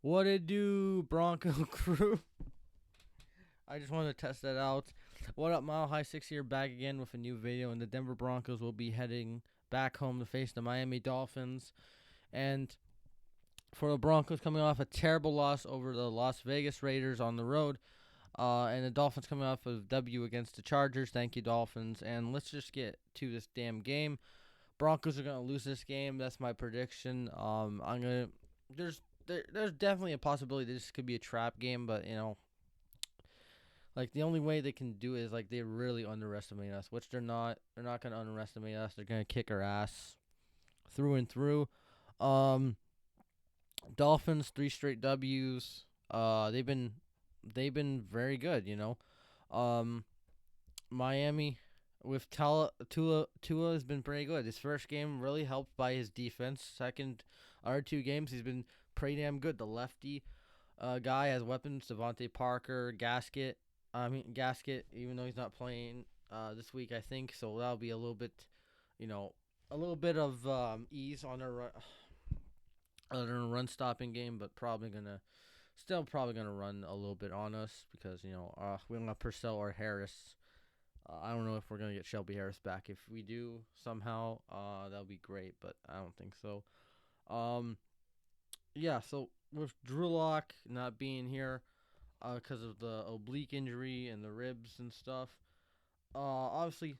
What it do, Bronco crew? I just wanted to test that out. What up, Mile High 6 here, back again with a new video, and the Denver Broncos will be heading back home to face the Miami Dolphins. And for the Broncos coming off a terrible loss over the Las Vegas Raiders on the road, and the Dolphins coming off a W against the Chargers. Thank you, Dolphins. And let's just get to this damn game. Broncos are gonna lose this game. That's my prediction. I'm gonna. There's definitely a possibility this could be a trap game, but like the only way they can do it is like they really underestimate us, which they're not. They're not gonna underestimate us. They're gonna kick our ass through and through. Um, Dolphins 3 straight W's. They've been very good. Um, Miami with Tua has been pretty good. His first game really helped by his defense. Second, other 2 games he's been pretty damn good. The lefty guy has weapons. Devontae Parker, Gasket. Even though he's not playing this week, I think so. That'll be a little bit, a little bit of ease on their run stopping game, but probably gonna run a little bit on us because we don't have Purcell or Harris. I don't know if we're gonna get Shelby Harris back. If we do somehow, that'll be great, but I don't think so. Um, yeah. So with Drew Lock not being here, because of the oblique injury and the ribs and stuff, obviously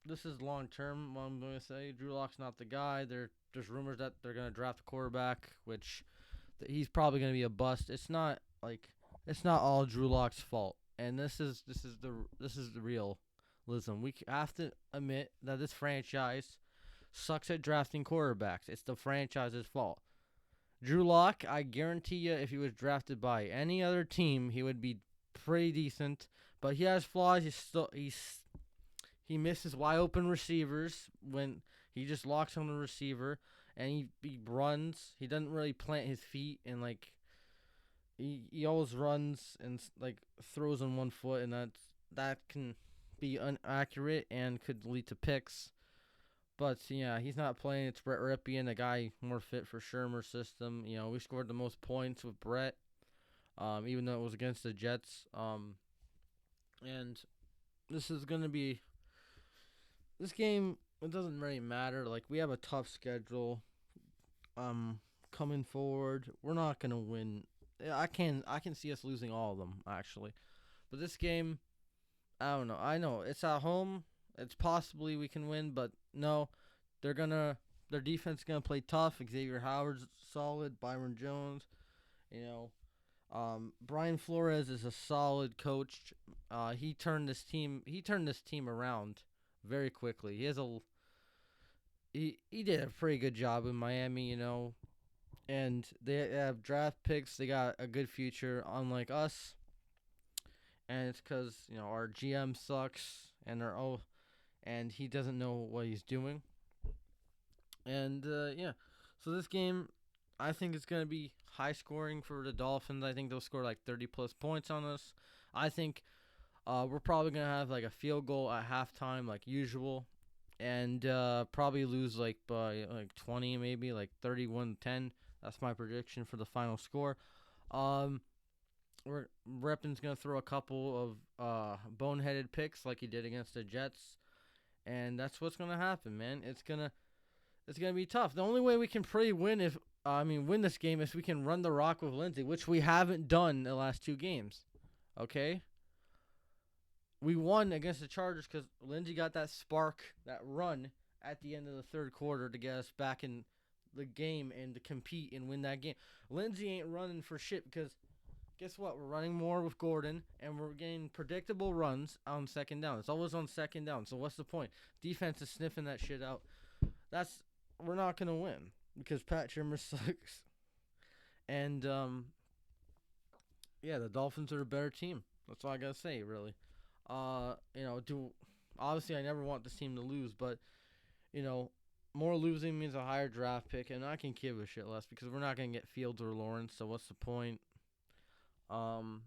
this is long term. What I'm gonna say, Drew Lock's not the guy. There's rumors that they're gonna draft a quarterback, which he's probably gonna be a bust. It's not all Drew Lock's fault, and this is the realism. We have to admit that this franchise sucks at drafting quarterbacks. It's the franchise's fault. Drew Lock, I guarantee you, if he was drafted by any other team, he would be pretty decent. But he has flaws. He misses wide open receivers when he just locks on the receiver, and he runs. He doesn't really plant his feet, and like he always runs and like throws on one foot, and that can be inaccurate and could lead to picks. But yeah, he's not playing. It's Brett Ripien, a guy more fit for Shermer's system. We scored the most points with Brett, even though it was against the Jets. And this is gonna be this game. It doesn't really matter. Like we have a tough schedule. Coming forward, we're not gonna win. I can see us losing all of them actually. But this game, I don't know. I know it's at home. It's possibly we can win, but no, their defense is gonna play tough. Xavier Howard's solid. Byron Jones, you know, Brian Flores is a solid coach. He turned this team around very quickly. He did a pretty good job in Miami, and they have draft picks. They got a good future, unlike us. And it's because our GM sucks, and he doesn't know what he's doing. And yeah, so this game, I think it's gonna be high scoring for the Dolphins. I think they'll score like 30 plus points on us. I think we're probably gonna have like a field goal at halftime, like usual, and probably lose like by like 20, maybe like 31-10. That's my prediction for the final score. Um, Reppin's gonna throw a couple of boneheaded picks like he did against the Jets, and that's what's gonna happen, man. It's gonna be tough. The only way we can pretty win this game is we can run the rock with Lindsey, which we haven't done the last 2 games. Okay, we won against the Chargers because Lindsey got that spark, that run at the end of the third quarter to get us back in the game and to compete and win that game. Lindsey ain't running for shit because guess what? We're running more with Gordon, and we're getting predictable runs on second down. It's always on second down. So what's the point? Defense is sniffing that shit out. We're not gonna win because Pat Shurmur sucks. And yeah, the Dolphins are a better team. That's all I gotta say, really. Do obviously I never want this team to lose, but you know, more losing means a higher draft pick, and I can give a shit less because we're not gonna get Fields or Lawrence. So what's the point? Um,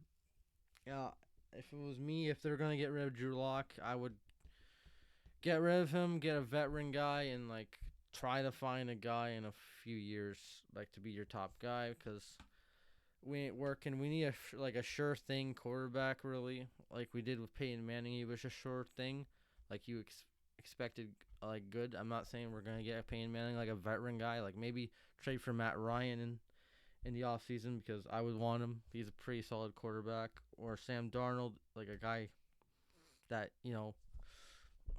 yeah, if it was me, if they're gonna get rid of Drew Lock, I would get rid of him, get a veteran guy, and try to find a guy in a few years to be your top guy because we ain't working. We need a sure thing quarterback, really, like we did with Peyton Manning. He was a sure thing, like you expected, like good. I'm not saying we're gonna get a Peyton Manning, like a veteran guy, like maybe trade for Matt Ryan in the offseason because I would want him. He's a pretty solid quarterback, or Sam Darnold, like a guy that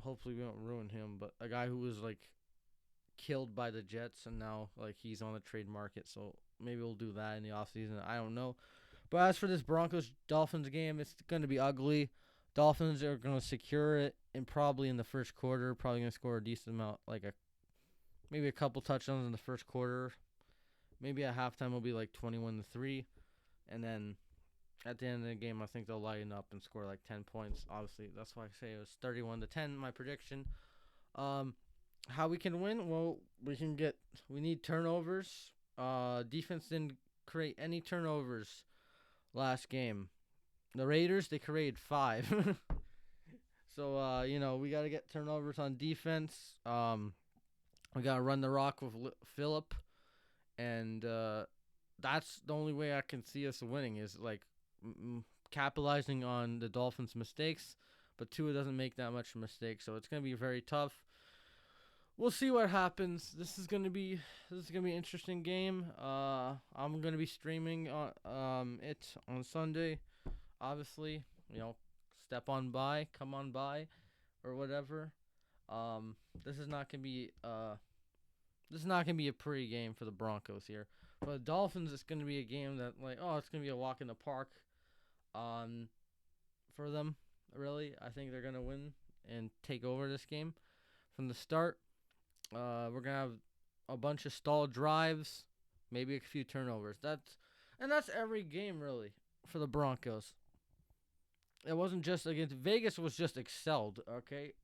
hopefully we don't ruin him, but a guy who was like killed by the Jets and now like he's on the trade market. So maybe we'll do that in the offseason. I don't know. But as for this Broncos Dolphins game, it's going to be ugly. Dolphins are going to secure it and probably in the first quarter, probably going to score a decent amount, like maybe a couple touchdowns in the first quarter. Maybe at halftime will be like 21-3, and then at the end of the game, I think they'll lighten up and score like 10 points. Obviously, that's why I say it was 31-10. My prediction. Um, how we can win? Well, we need turnovers. Defense didn't create any turnovers last game. The Raiders, they created 5. So we got to get turnovers on defense. We got to run the rock with Phillip, and that's the only way I can see us winning is like capitalizing on the Dolphins' mistakes. But Tua doesn't make that much mistake, so it's gonna be very tough. We'll see what happens. This is gonna be an interesting game. I'm gonna be streaming it on Sunday. Obviously, step on by, come on by, or whatever. Um, this is not gonna be a pretty game for the Broncos here. For the Dolphins, it's gonna be a game that it's gonna be a walk in the park. Um, for them, really, I think they're gonna win and take over this game from the start. We're gonna have a bunch of stalled drives, maybe a few turnovers. That's every game really for the Broncos. It wasn't just against Vegas. Was just excelled. Okay,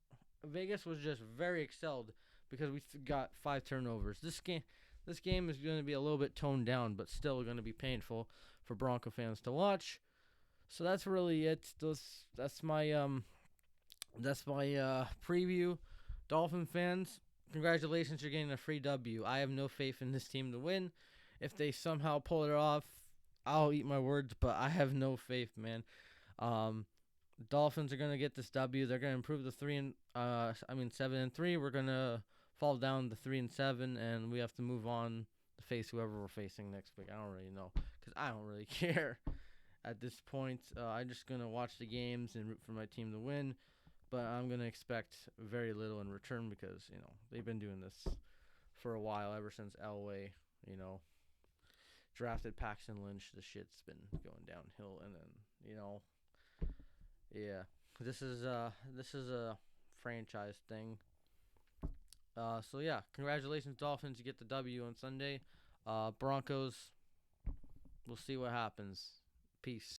Vegas was just very excelled because we got 5 turnovers. This game is going to be a little bit toned down, but still going to be painful for Bronco fans to watch. So that's really it. That's my preview. Dolphin fans, congratulations, you're getting a free W. I have no faith in this team to win. If they somehow pull it off, I'll eat my words, but I have no faith, man. Dolphins are gonna get this W. They're gonna improve the 7-3. We're gonna fall down to 3-7, and we have to move on to face whoever we're facing next week. I don't really know because I don't really care at this point. I'm just gonna watch the games and root for my team to win, but I'm gonna expect very little in return because they've been doing this for a while, ever since Elway, drafted Paxton Lynch. The shit's been going downhill, and then yeah, this is a franchise thing. So yeah, congratulations Dolphins, you get the W on Sunday. Broncos, we'll see what happens. Peace.